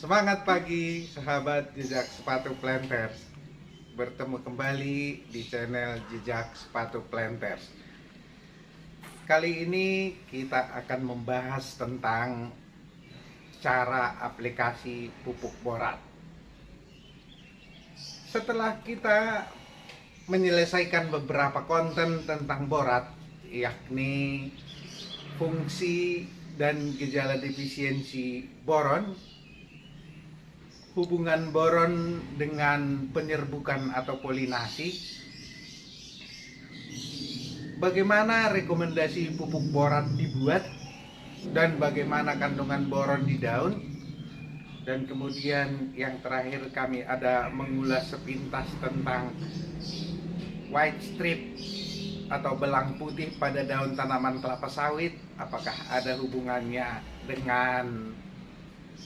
Semangat pagi sahabat Jejak Sepatu Planters. Bertemu kembali di channel Jejak Sepatu Planters. Kali ini kita akan membahas tentang cara aplikasi pupuk borat. Setelah kita menyelesaikan beberapa konten tentang borat, yakni fungsi dan gejala defisiensi boron, hubungan boron dengan penyerbukan atau polinasi, bagaimana rekomendasi pupuk borat dibuat, dan bagaimana kandungan boron di daun, dan kemudian yang terakhir kami ada mengulas sepintas tentang white strip atau belang putih pada daun tanaman kelapa sawit, apakah ada hubungannya dengan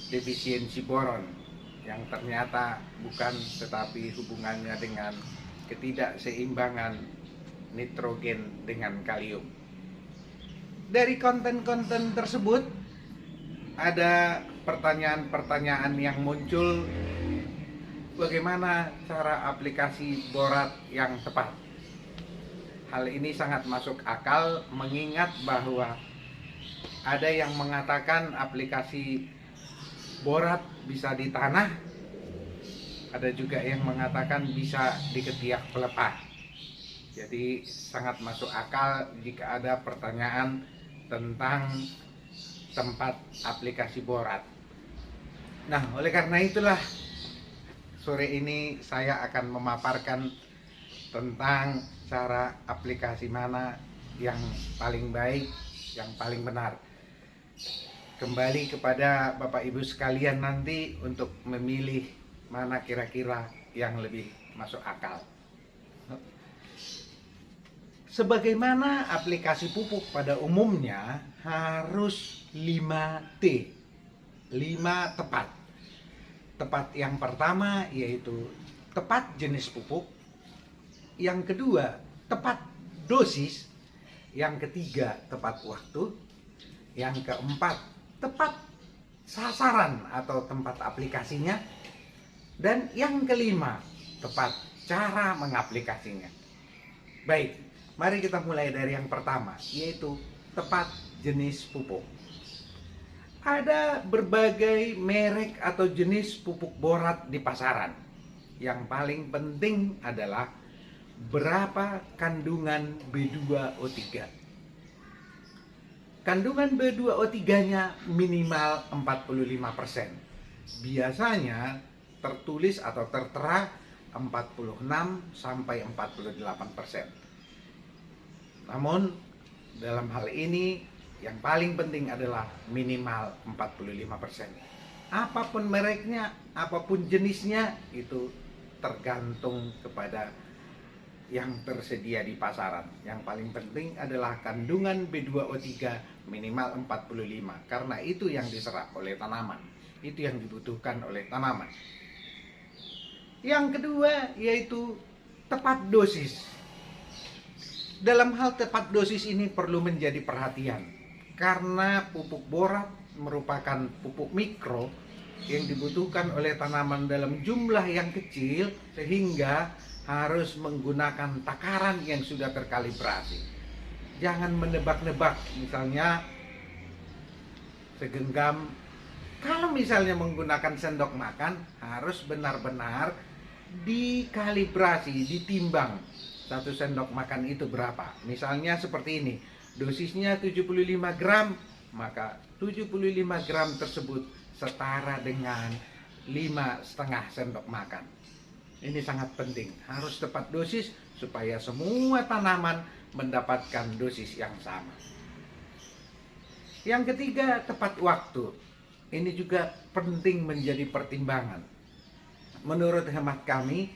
defisiensi boron, yang ternyata bukan, tetapi hubungannya dengan ketidakseimbangan nitrogen dengan kalium. Dari konten-konten tersebut ada pertanyaan-pertanyaan yang muncul, bagaimana cara aplikasi borat yang tepat. Hal ini sangat masuk akal mengingat bahwa ada yang mengatakan aplikasi borat bisa di tanah, ada juga yang mengatakan bisa di ketiak pelepah. Jadi sangat masuk akal jika ada pertanyaan tentang tempat aplikasi borat. Nah, oleh karena itulah sore ini saya akan memaparkan tentang cara aplikasi mana yang paling baik, yang paling benar. Kembali kepada Bapak Ibu sekalian nanti untuk memilih mana kira-kira yang lebih masuk akal. Sebagaimana aplikasi pupuk pada umumnya harus 5T, 5 tepat. Tepat yang pertama yaitu tepat jenis pupuk, yang kedua tepat dosis, yang ketiga tepat waktu, yang keempat tepat sasaran atau tempat aplikasinya, dan yang kelima tepat cara mengaplikasinya. Baik, mari kita mulai dari yang pertama, yaitu tepat jenis pupuk. Ada berbagai merek atau jenis pupuk borat di pasaran. Yang paling penting adalah berapa kandungan B2O3. Kandungan B2O3-nya minimal 45%. Biasanya tertulis atau tertera 46 sampai 48%. Namun dalam hal ini yang paling penting adalah minimal 45%. Apapun mereknya, apapun jenisnya, itu tergantung kepada yang tersedia di pasaran. Yang paling penting adalah kandungan B2O3 minimal 45, karena itu yang diserap oleh tanaman, itu yang dibutuhkan oleh tanaman. Yang kedua yaitu tepat dosis. Dalam hal tepat dosis ini perlu menjadi perhatian, karena pupuk borat merupakan pupuk mikro yang dibutuhkan oleh tanaman dalam jumlah yang kecil, sehingga harus menggunakan takaran yang sudah terkalibrasi. Jangan menebak-nebak, misalnya segenggam. Kalau misalnya menggunakan sendok makan, harus benar-benar dikalibrasi, ditimbang. 1 sendok makan itu berapa. Misalnya seperti ini, dosisnya 75 gram, maka 75 gram tersebut setara dengan 5,5 sendok makan. Ini sangat penting, harus tepat dosis supaya semua tanaman mendapatkan dosis yang sama. Yang ketiga, tepat waktu. Ini juga penting menjadi pertimbangan. Menurut hemat kami,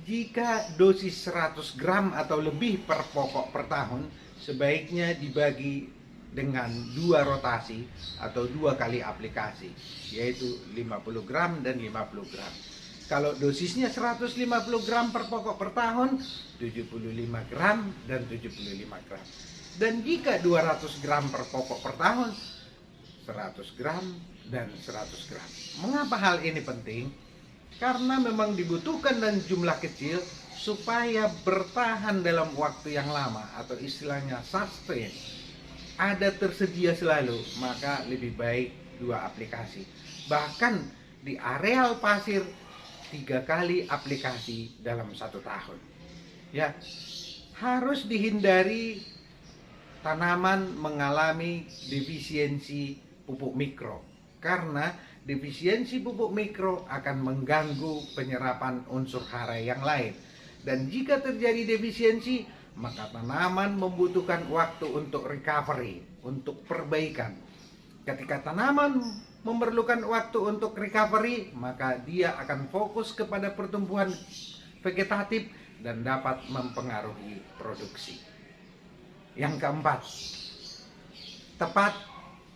jika dosis 100 gram atau lebih per pokok per tahun, sebaiknya dibagi dengan 2 rotasi atau 2 kali aplikasi, yaitu 50 gram dan 50 gram. Kalau dosisnya 150 gram per pokok per tahun, 75 gram dan 75 gram. Dan jika 200 gram per pokok per tahun, 100 gram dan 100 gram. Mengapa hal ini penting? Karena memang dibutuhkan dan jumlah kecil supaya bertahan dalam waktu yang lama, atau istilahnya sustain, ada tersedia selalu. Maka lebih baik 2 aplikasi. Bahkan di areal pasir 3 kali aplikasi dalam 1 tahun. Ya, harus dihindari tanaman mengalami defisiensi pupuk mikro, karena defisiensi pupuk mikro akan mengganggu penyerapan unsur hara yang lain. Dan jika terjadi defisiensi, maka tanaman membutuhkan waktu untuk recovery, untuk perbaikan. Ketika tanaman memerlukan waktu untuk recovery, maka dia akan fokus kepada pertumbuhan vegetatif dan dapat mempengaruhi produksi. Yang keempat, tepat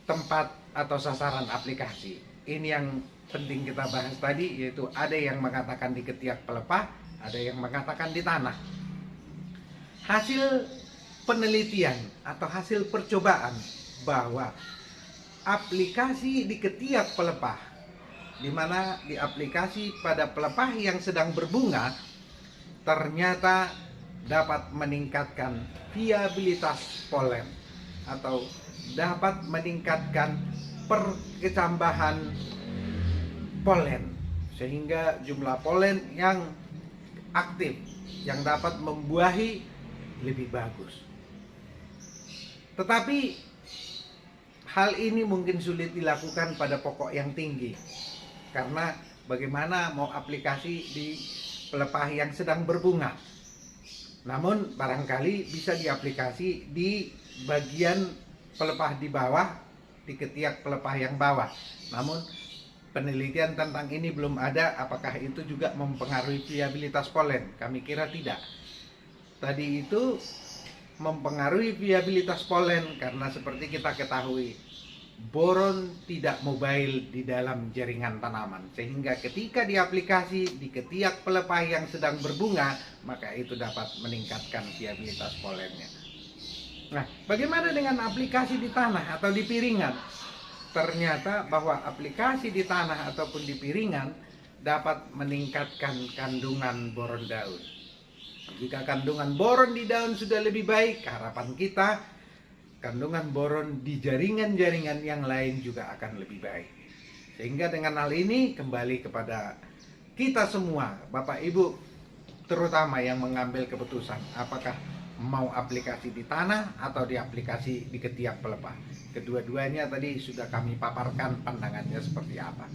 tempat atau sasaran aplikasi. Ini yang penting kita bahas tadi, yaitu ada yang mengatakan di ketiak pelepah, ada yang mengatakan di tanah. Hasil penelitian atau hasil percobaan bahwa aplikasi di ketiak pelepah, di mana di aplikasi pada pelepah yang sedang berbunga, ternyata dapat meningkatkan viabilitas polen atau dapat meningkatkan perkecambahan polen, sehingga jumlah polen yang aktif yang dapat membuahi lebih bagus. Tetapi hal ini mungkin sulit dilakukan pada pokok yang tinggi, karena bagaimana mau aplikasi di pelepah yang sedang berbunga. Namun barangkali bisa diaplikasi di bagian pelepah di bawah, di ketiak pelepah yang bawah. Namun penelitian tentang ini belum ada, apakah itu juga mempengaruhi viabilitas polen. Kami kira tidak. Tadi itu mempengaruhi viabilitas polen karena seperti kita ketahui, boron tidak mobile di dalam jaringan tanaman, sehingga ketika diaplikasi di ketiak pelepah yang sedang berbunga, maka itu dapat meningkatkan viabilitas polennya. Nah, bagaimana dengan aplikasi di tanah atau di piringan? Ternyata bahwa aplikasi di tanah ataupun di piringan dapat meningkatkan kandungan boron daun. Jika kandungan boron di daun sudah lebih baik, harapan kita kandungan boron di jaringan-jaringan yang lain juga akan lebih baik. Sehingga dengan hal ini kembali kepada kita semua, Bapak Ibu terutama yang mengambil keputusan apakah mau aplikasi di tanah atau di aplikasi di ketiak pelepah. Kedua-duanya tadi sudah kami paparkan pandangannya seperti apa.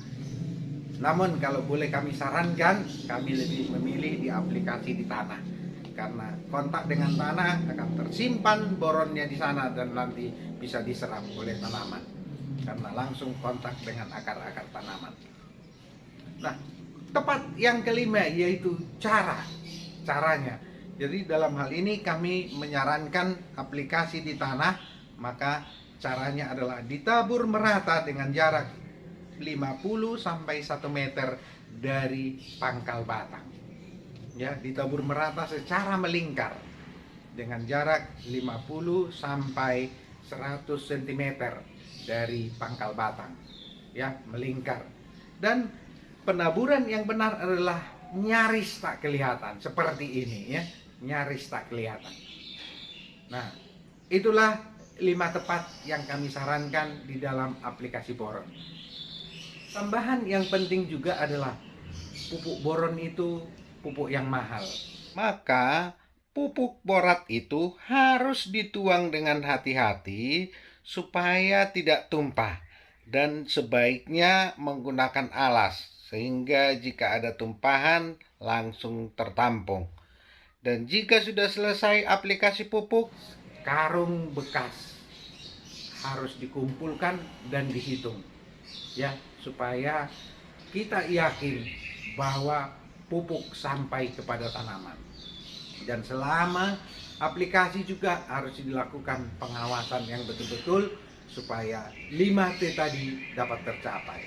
Namun kalau boleh kami sarankan, kami lebih memilih di aplikasi di tanah, karena kontak dengan tanah akan tersimpan boronnya di sana dan nanti bisa diserap oleh tanaman karena langsung kontak dengan akar-akar tanaman. Nah, tepat yang kelima yaitu caranya. Jadi dalam hal ini kami menyarankan aplikasi di tanah, maka caranya adalah ditabur merata dengan jarak 50 sampai 1 meter dari pangkal batang. Ya, ditabur merata secara melingkar dengan jarak 50 sampai 100 cm dari pangkal batang. Ya, melingkar. Dan penaburan yang benar adalah nyaris tak kelihatan seperti ini ya, nyaris tak kelihatan. Nah, itulah 5 tepat yang kami sarankan di dalam aplikasi boron. Tambahan yang penting juga adalah pupuk boron itu pupuk yang mahal. Maka pupuk borat itu harus dituang dengan hati-hati supaya tidak tumpah, dan sebaiknya menggunakan alas sehingga jika ada tumpahan langsung tertampung. Dan jika sudah selesai aplikasi pupuk, karung bekas harus dikumpulkan dan dihitung ya, supaya kita yakin bahwa pupuk sampai kepada tanaman. Dan selama aplikasi juga harus dilakukan pengawasan yang betul-betul supaya 5T tadi dapat tercapai.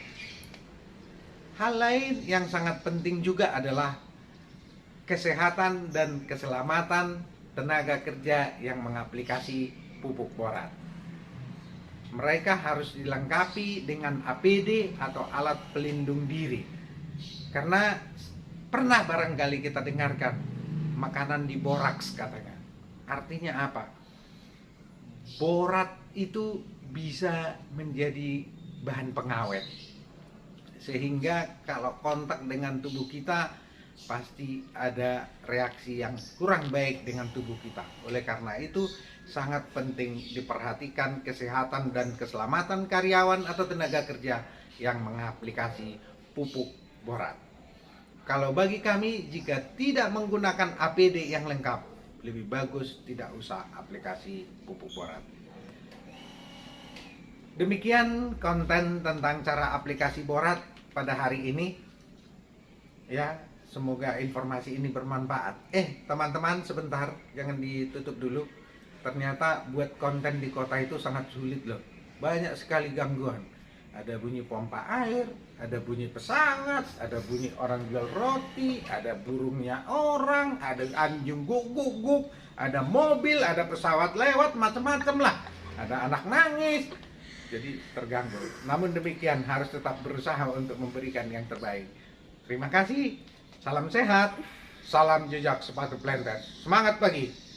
Hal lain yang sangat penting juga adalah kesehatan dan keselamatan tenaga kerja yang mengaplikasi pupuk borat. mereka harus dilengkapi dengan APD atau alat pelindung diri. Karena pernah barangkali kita dengarkan makanan diboraks katanya. Artinya apa? Borat itu bisa menjadi bahan pengawet, sehingga kalau kontak dengan tubuh kita pasti ada reaksi yang kurang baik dengan tubuh kita. Oleh karena itu sangat penting diperhatikan kesehatan dan keselamatan karyawan atau tenaga kerja yang mengaplikasi pupuk borat. Kalau bagi kami, jika tidak menggunakan APD yang lengkap, lebih bagus tidak usah aplikasi pupuk borat. Demikian konten tentang cara aplikasi borat pada hari ini. Ya, semoga informasi ini bermanfaat. Teman-teman, sebentar, jangan ditutup dulu. Ternyata buat konten di kota itu sangat sulit loh. Banyak sekali gangguan. Ada bunyi pompa air, ada bunyi pesawat, ada bunyi orang jual roti, ada burungnya orang, ada anjing guguk, ada mobil, ada pesawat lewat, macam-macam lah. Ada anak nangis. Jadi terganggu. Namun demikian harus tetap berusaha untuk memberikan yang terbaik. Terima kasih. Salam sehat. Salam jejak sepatu planter. Semangat pagi.